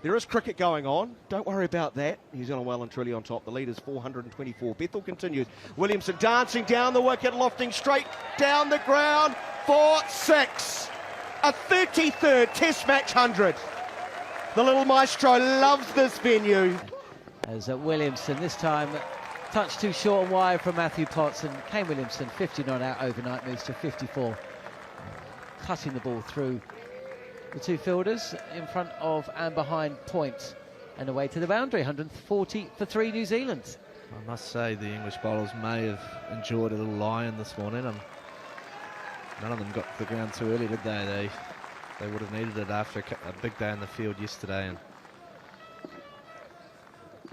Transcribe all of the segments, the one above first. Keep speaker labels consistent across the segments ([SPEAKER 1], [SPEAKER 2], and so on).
[SPEAKER 1] There is cricket going on. Don't worry about that. New Zealand well and truly on top. The lead is 424. Bethel continues. Williamson dancing down the wicket, lofting straight down the ground for 6. A 33rd Test match 100. The little maestro loves this venue.
[SPEAKER 2] As Williamson, this time touch too short and wide from Matthew Potts, and Kane Williamson, 50 not out overnight, moves to 54. Cutting the ball through the two fielders in front of and behind point and away to the boundary. 140 for 3 New Zealand.
[SPEAKER 3] I must say the English bowlers may have enjoyed a little lie-in this morning. None of them got to the ground too early, did they? They would have needed it after a big day in the field yesterday. And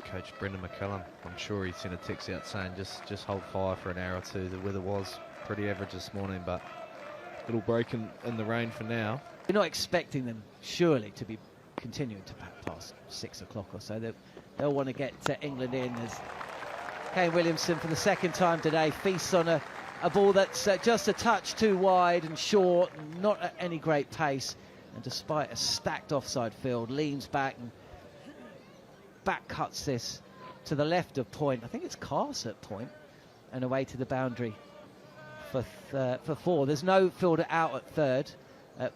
[SPEAKER 3] Coach Brendan McCullum, I'm sure he sent a text out saying just hold fire for an hour or two. The weather was pretty average this morning, but a little break in the rain for now.
[SPEAKER 2] You're not expecting them, surely, to be continuing to bat past 6 o'clock or so. They'll want to get England in, as Kane Williamson, for the second time today, feasts on a ball that's just a touch too wide and short, not at any great pace. And despite a stacked offside field, leans back and back cuts this to the left of point. I think it's Carse at point, and away to the boundary for 4. There's no fielder out at third.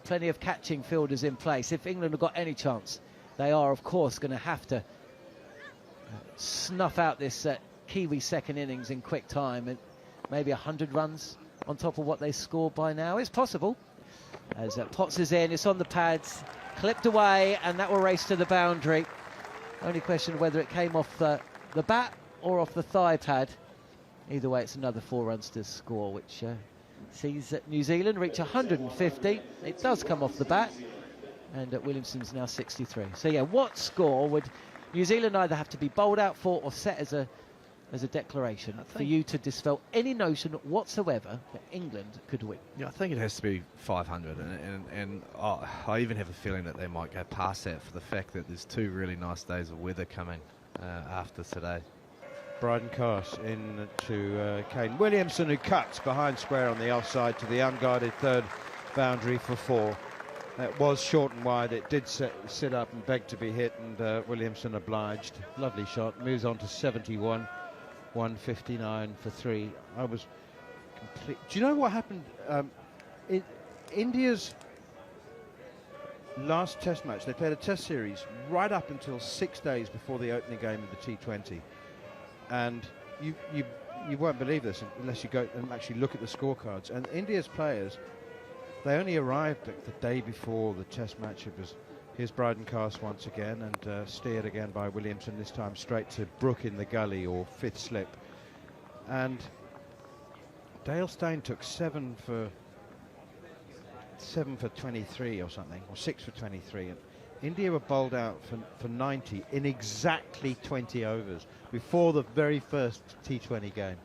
[SPEAKER 2] Plenty of catching fielders in place. If England have got any chance, they are, of course, going to have to snuff out this Kiwi second innings in quick time, and maybe 100 runs on top of what they scored by now. It's possible. As Potts is in, it's on the pads, clipped away, and that will race to the boundary. Only question whether it came off the bat or off the thigh pad. Either way, it's another 4 runs to score, which sees New Zealand reach 150. It does come off the bat, and Williamson's now 63. So yeah, what score would New Zealand either have to be bowled out for or set as a declaration for you to dispel any notion whatsoever that England could win?
[SPEAKER 3] Yeah, I think it has to be 500, and I even have a feeling that they might go past that for the fact that there's 2 really nice days of weather coming after today.
[SPEAKER 4] Bryden Carse in to Kane Williamson, who cuts behind square on the offside to the unguarded third boundary for 4. That was short and wide. It did sit up and beg to be hit, and Williamson obliged. Lovely shot. Moves on to 71. 159 for 3. I was complete. Do you know what happened? In India's last Test match, they played a Test series right up until 6 days before the opening game of the T20, and you won't believe this unless you go and actually look at the scorecards. And India's players, they only arrived the day before the Test match. It was here's Bryden Carse once again, and steered again by Williamson, this time straight to Brook in the gully, or 5th slip. And Dale Steyn took 7 for 23 or something, or 6 for 23. And India were bowled out for 90 in exactly 20 overs before the very first T20 game.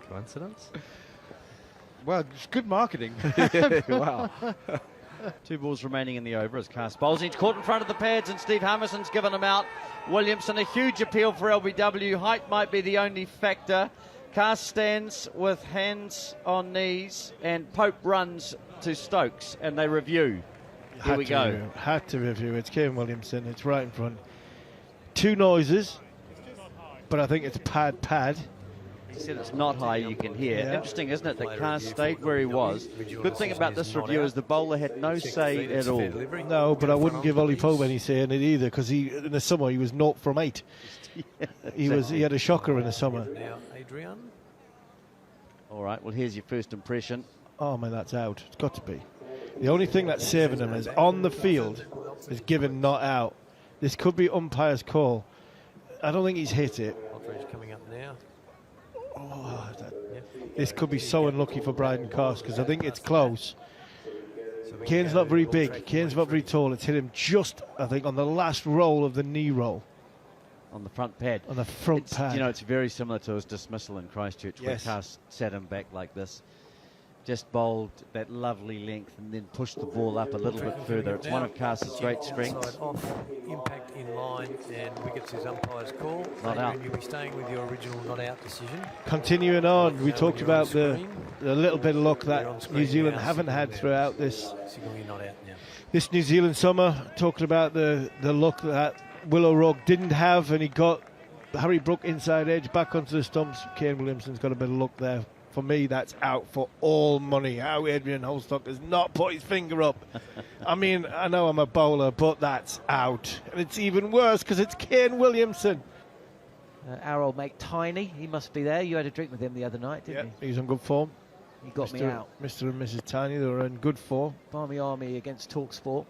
[SPEAKER 3] Coincidence?
[SPEAKER 4] Well, it's good marketing.
[SPEAKER 1] Wow.
[SPEAKER 5] 2 balls remaining in the over as Carse bowls. He's caught in front of the pads, and Steve Harmison's given him out. Williamson, a huge appeal for LBW. Height might be the only factor. Carse stands with hands on knees, and Pope runs to Stokes, and they review. Here we go.
[SPEAKER 6] Had to review. It's Kane Williamson. It's right in front. 2 noises, but I think it's pad.
[SPEAKER 5] He said it's not high, you can hear.
[SPEAKER 6] Yeah.
[SPEAKER 5] Interesting, isn't it, that Carse stayed where he was. Good thing about this review is the bowler had no say at all.
[SPEAKER 6] No, but I wouldn't give Ollie Pope any say in it either, because in the summer he was 0 from 8. Yeah, he had a shocker in the summer.
[SPEAKER 7] Now, Adrian.
[SPEAKER 5] All right, well, here's your first impression.
[SPEAKER 6] Oh man, that's out. It's got to be. The only thing that's saving him is on the field is given not out. This could be umpire's call. I don't think he's hit it.
[SPEAKER 7] Aldridge coming up now.
[SPEAKER 6] Oh, this could be so unlucky for Bryden Carse, because I think it's close. Kane's not very big. Kane's not very tall. It's hit him just, I think, on the last roll of the knee roll.
[SPEAKER 5] On the front pad.
[SPEAKER 6] On the front pad.
[SPEAKER 5] You know, it's very similar to his dismissal in Christchurch,
[SPEAKER 6] Yes.
[SPEAKER 5] where Carse sat him back like this. Just bowled that lovely length and then pushed the ball up a little bit further. It's one of Carse's great strengths.
[SPEAKER 7] Off, impact in line, and wickets is umpire's call.
[SPEAKER 5] Not out.
[SPEAKER 7] You'll be staying with your original not out decision.
[SPEAKER 6] Continuing on, we talked about the little bit of luck that New Zealand haven't had throughout this.
[SPEAKER 7] Signal you're not out now.
[SPEAKER 6] this New Zealand summer, talking about the luck that Willow Rock didn't have, and he got Harry Brook inside edge back onto the stumps. Kane Williamson's got a bit of luck there. For me, that's out for all money. How Adrian Holstock has not put his finger up. I mean, I know I'm a bowler, but that's out. And it's even worse because it's Kane Williamson.
[SPEAKER 2] Our old mate Tiny, he must be there. You had a drink with him the other night, didn't you?
[SPEAKER 6] He's on good form.
[SPEAKER 2] He got me out.
[SPEAKER 6] Mr. and Mrs. Tiny, they were in good form.
[SPEAKER 2] Barmy Army against talkSPORT.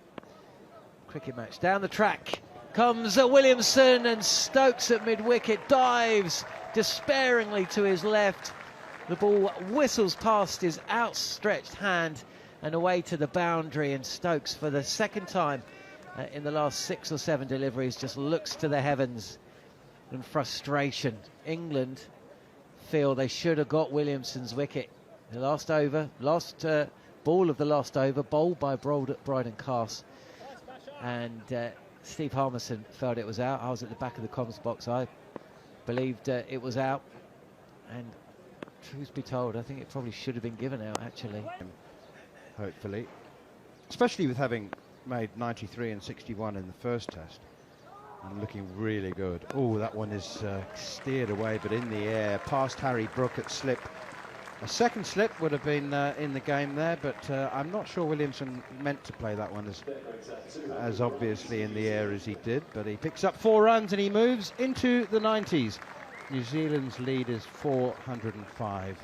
[SPEAKER 2] Cricket match. Down the track comes Williamson, and Stokes at mid-wicket dives despairingly to his left. The ball whistles past his outstretched hand and away to the boundary, and Stokes, for the second time in the last 6 or 7 deliveries, just looks to the heavens in frustration. England feel they should have got Williamson's wicket. The last over, ball of the last over, bowled by Bryden Cass, and Steve Harmison felt it was out. I was at the back of the comms box. I believed it was out, and truth be told, I think it probably should have been given out, actually.
[SPEAKER 4] Hopefully. Especially with having made 93 and 61 in the first test. And looking really good. Oh, that one is steered away, but in the air, past Harry Brook at slip. A second slip would have been in the game there, but I'm not sure Williamson meant to play that one as obviously in the air as he did. But he picks up 4 runs and he moves into the 90s. New Zealand's lead is 405.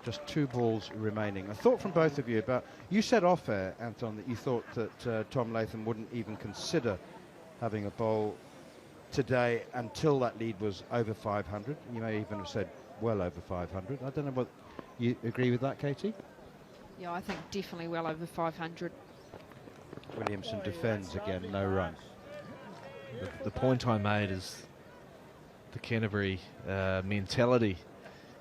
[SPEAKER 4] Just 2 balls remaining. A thought from both of you about, you said off air, Anton, that you thought that Tom Latham wouldn't even consider having a bowl today until that lead was over 500. You may even have said well over 500. I don't know what you agree with that, Katie?
[SPEAKER 8] Yeah, I think definitely well over 500.
[SPEAKER 4] Williamson defends again, no run.
[SPEAKER 3] The point I made is the Canterbury mentality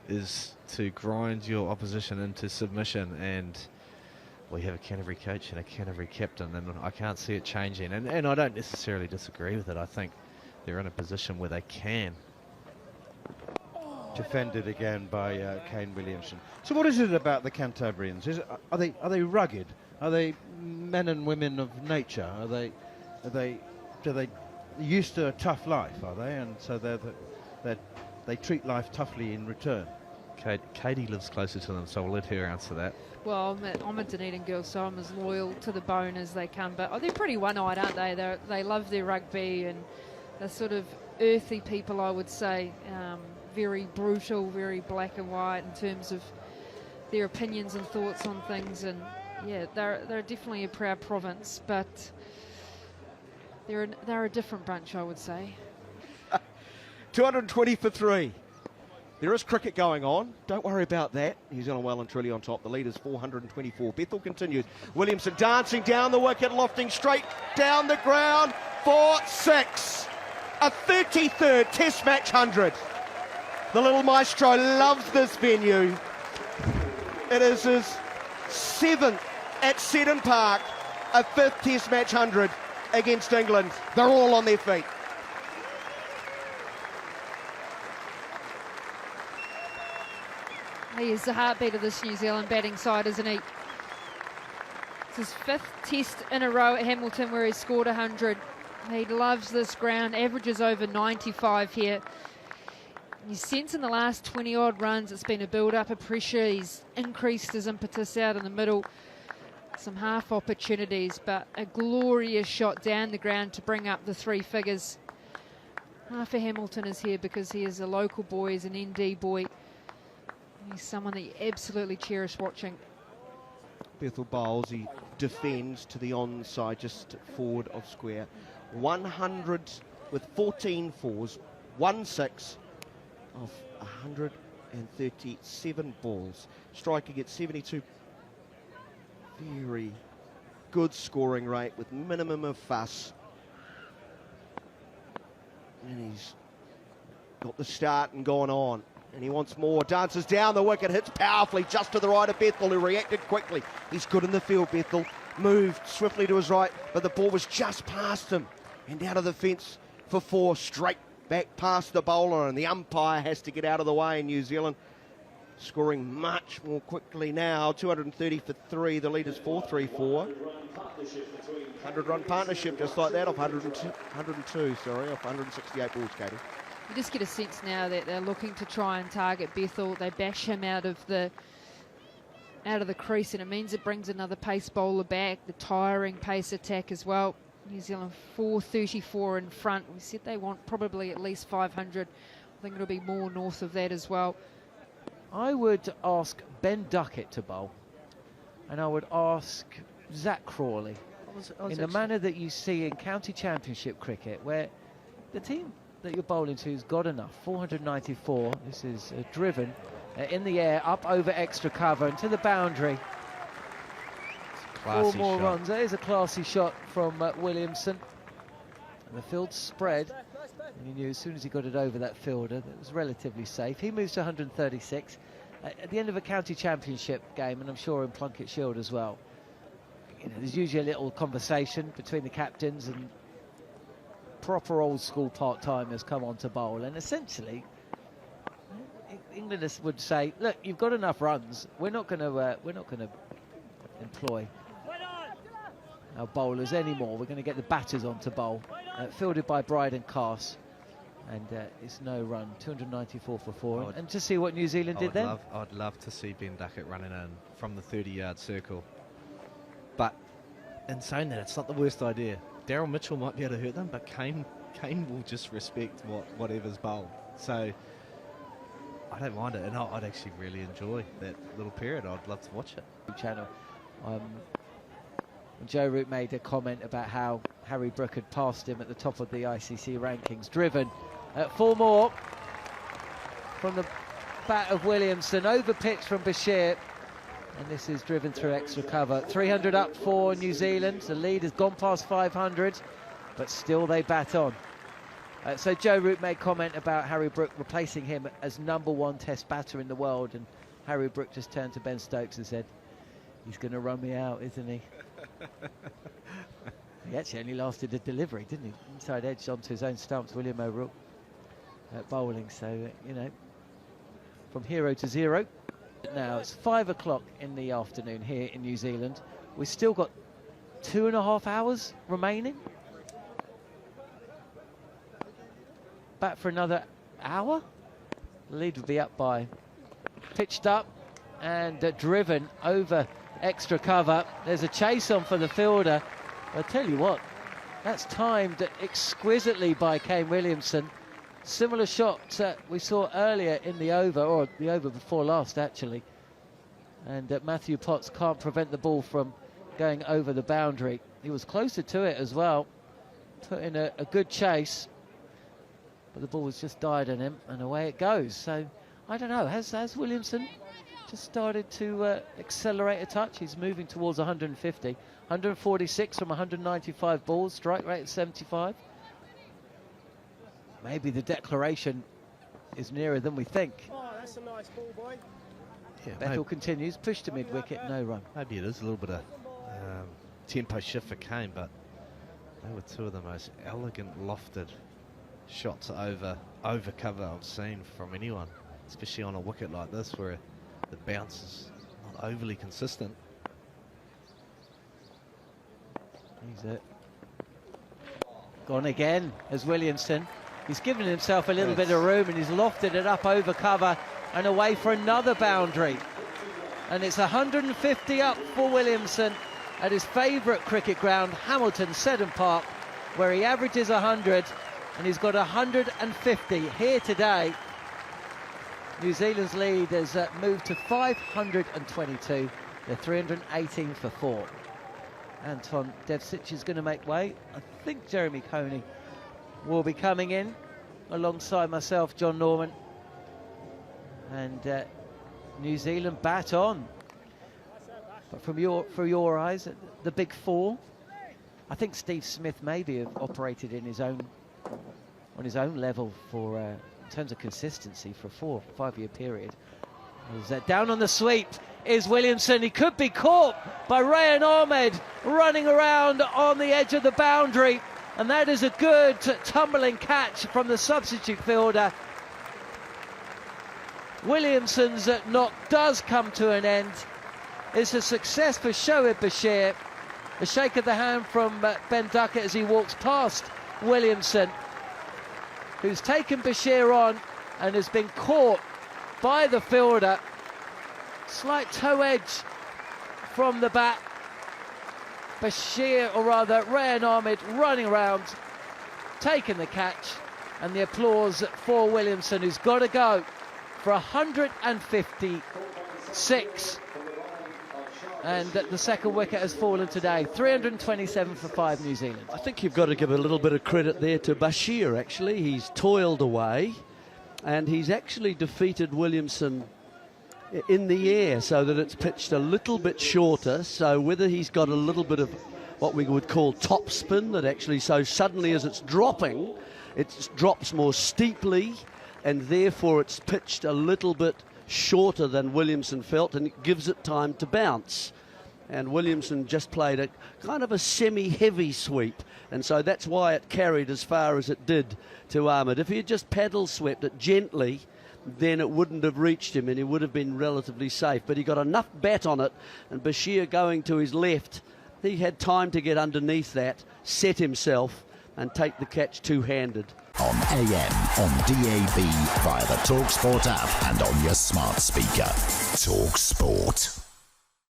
[SPEAKER 3] is to grind your opposition into submission, and we have a Canterbury coach and a Canterbury captain, and I can't see it changing, and I don't necessarily disagree with it. I think they're in a position where they can.
[SPEAKER 4] Defended again by Kane Williamson. So what is it about the Cantabrians? Are they rugged? Are they men and women of nature? Are they used to a tough life? Are they? And so they treat life toughly in return.
[SPEAKER 3] Katie lives closer to them, so we'll let her answer that.
[SPEAKER 8] Well, I'm a Dunedin girl, so I'm as loyal to the bone as they come. But they're pretty one-eyed, aren't they? They love their rugby, and they're sort of earthy people, I would say. Very brutal, very black and white in terms of their opinions and thoughts on things. And yeah, they're definitely a proud province, but they're a different bunch, I would say.
[SPEAKER 1] 220 for 3. There is cricket going on. Don't worry about that. New Zealand well and truly on top. The lead is 424. Bethel continues. Williamson dancing down the wicket, lofting straight down the ground for 6. A 33rd Test match 100. The little maestro loves this venue. It is his 7th at Seddon Park, a 5th Test match 100 against England. They're all on their feet.
[SPEAKER 8] He is the heartbeat of this New Zealand batting side, isn't he? It's his 5th test in a row at Hamilton where he scored 100. He loves this ground, averages over 95 here. You sense in the last 20-odd runs it's been a build-up of pressure. He's increased his impetus out in the middle. Some half opportunities, but a glorious shot down the ground to bring up the 3 figures. Half of Hamilton is here because he is a local boy, he's an ND boy. He's someone that you absolutely cherish watching.
[SPEAKER 1] Bethel bowls, he defends to the onside, just forward of square. 100 with 14 fours, 1-6 of 137 balls. Striking at 72. Very good scoring rate with minimum of fuss. And he's got the start and gone on. And he wants more. Dances down the wicket, hits powerfully just to the right of Bethel, who reacted quickly. He's good in the field, Bethel. Moved swiftly to his right, but the ball was just past him. And out of the fence for 4, straight back past the bowler, and the umpire has to get out of the way in New Zealand. scoring much more quickly now. 230 for 3. The lead is 4-3-4. 100-run partnership just like that off 102, sorry, off 168 balls, Katie.
[SPEAKER 8] You just get a sense now that they're looking to try and target Bethel. They bash him out of the crease, and it means it brings another pace bowler back, the tiring pace attack as well. New Zealand 434 in front. We said they want probably at least 500. I think it'll be more north of that as well.
[SPEAKER 2] I would ask Ben Duckett to bowl, and I would ask Zach Crawley in the manner that you see in county championship cricket, where the team that you're bowling to has got enough. 494. This is driven in the air, up over extra cover and to the boundary.
[SPEAKER 3] Classy
[SPEAKER 2] 4 more
[SPEAKER 3] shot.
[SPEAKER 2] runs. There is a classy shot from Williamson. And the field spread. And he knew as soon as he got it over that fielder that it was relatively safe. He moves to 136. At the end of a county championship game, and I'm sure in Plunket Shield as well, you know, there's usually a little conversation between the captains, and proper old school part-timers come on to bowl, and essentially Englanders would say, look, you've got enough runs, we're not going to employ our bowlers anymore, we're going to get the batters on to bowl. Fielded by Bryden Cass, and it's no run. 294 for 4, and to see what New Zealand did then.
[SPEAKER 3] I'd love to see Ben Duckett running in from the 30-yard circle, but in saying that, it's not the worst idea. Daryl Mitchell might be able to hurt them, but Kane will just respect whatever's bowled. So I don't mind it, and I'd actually really enjoy that little period. I'd love to watch it.
[SPEAKER 2] Channel. Joe Root made a comment about how Harry Brook had passed him at the top of the ICC rankings. Driven. 4 more from the bat of Williamson. Over pitch from Bashir. And this is driven through extra cover. 300 up for New Zealand. The lead has gone past 500, but still they bat on. So Joe Root made comment about Harry Brook replacing him as #1 test batter in the world, and Harry Brook just turned to Ben Stokes and said, he's going to run me out, isn't he? He actually only lasted a delivery, didn't he? Inside edge onto his own stumps, William O'Rourke bowling. So, you know, from hero to zero. Now it's 5 o'clock in the afternoon here in New Zealand. We've still got 2.5 hours remaining. Back for another hour. The lead would be up by, pitched up and driven over extra cover. There's a chase on for the fielder. I tell you what, that's timed exquisitely by Kane Williamson. Similar shot we saw earlier in the over, or the over before last actually. And Matthew Potts can't prevent the ball from going over the boundary. He was closer to it as well. Put in a good chase, but the ball was just died on him, and away it goes. So I don't know, has Williamson just started to accelerate a touch? He's moving towards 150. 146 from 195 balls, strike rate at 75. Maybe the declaration is nearer than we think.
[SPEAKER 9] Oh, that's a nice ball, boy.
[SPEAKER 3] Yeah,
[SPEAKER 2] Bethel continues, push to mid-wicket, no run.
[SPEAKER 3] maybe it is a little bit of tempo shift for Kane, but they were 2 of the most elegant lofted shots over cover I've seen from anyone, especially on a wicket like this where the bounce is not overly consistent.
[SPEAKER 2] He's gone again as Williamson. He's given himself a little bit of room, and he's lofted it up over cover and away for another boundary. And it's 150 up for Williamson at his favourite cricket ground, Hamilton Seddon Park, where he averages 100, and he's got 150 here today. New Zealand's lead has moved to 522. They're 318 for 4. Anton Devcic is going to make way. I think Jeremy Coney will be coming in alongside myself, John Norman. And New Zealand bat on. But from your eyes, the big 4, I think Steve Smith maybe have operated in his own, on his own level for in terms of consistency for a 4 or 5 year period. Down on the sweep is Williamson. He could be caught by Rayan Ahmed running around on the edge of the boundary, and that is a good tumbling catch from the substitute fielder. Williamson's knock does come to an end. It's a success for Shoaib Bashir. A shake of the hand from Ben Duckett as he walks past Williamson, who's taken Bashir on and has been caught by the fielder. Slight toe edge from the bat. Bashir, or rather Rayan Ahmed, running around, taking the catch, and the applause for Williamson, who's got to go for 156. And the second wicket has fallen today. 327 for 5 New Zealand.
[SPEAKER 9] I think you've got to give a little bit of credit there to Bashir, actually. He's toiled away, and he's actually defeated Williamson in the air so that it's pitched a little bit shorter. So whether he's got a little bit of what we would call top spin, that actually so suddenly as it's dropping, it drops more steeply, and therefore it's pitched a little bit shorter than Williamson felt, and it gives it time to bounce. And Williamson just played a kind of a semi-heavy sweep, and so that's why it carried as far as it did to Ahmed. If he had just paddle swept it gently, then it wouldn't have reached him and he would have been relatively safe. But he got enough bat on it, and Bashir going to his left, he had time to get underneath that, set himself and take the catch two-handed.
[SPEAKER 10] On AM, on DAB, via the talkSPORT app and on your smart speaker. talkSPORT.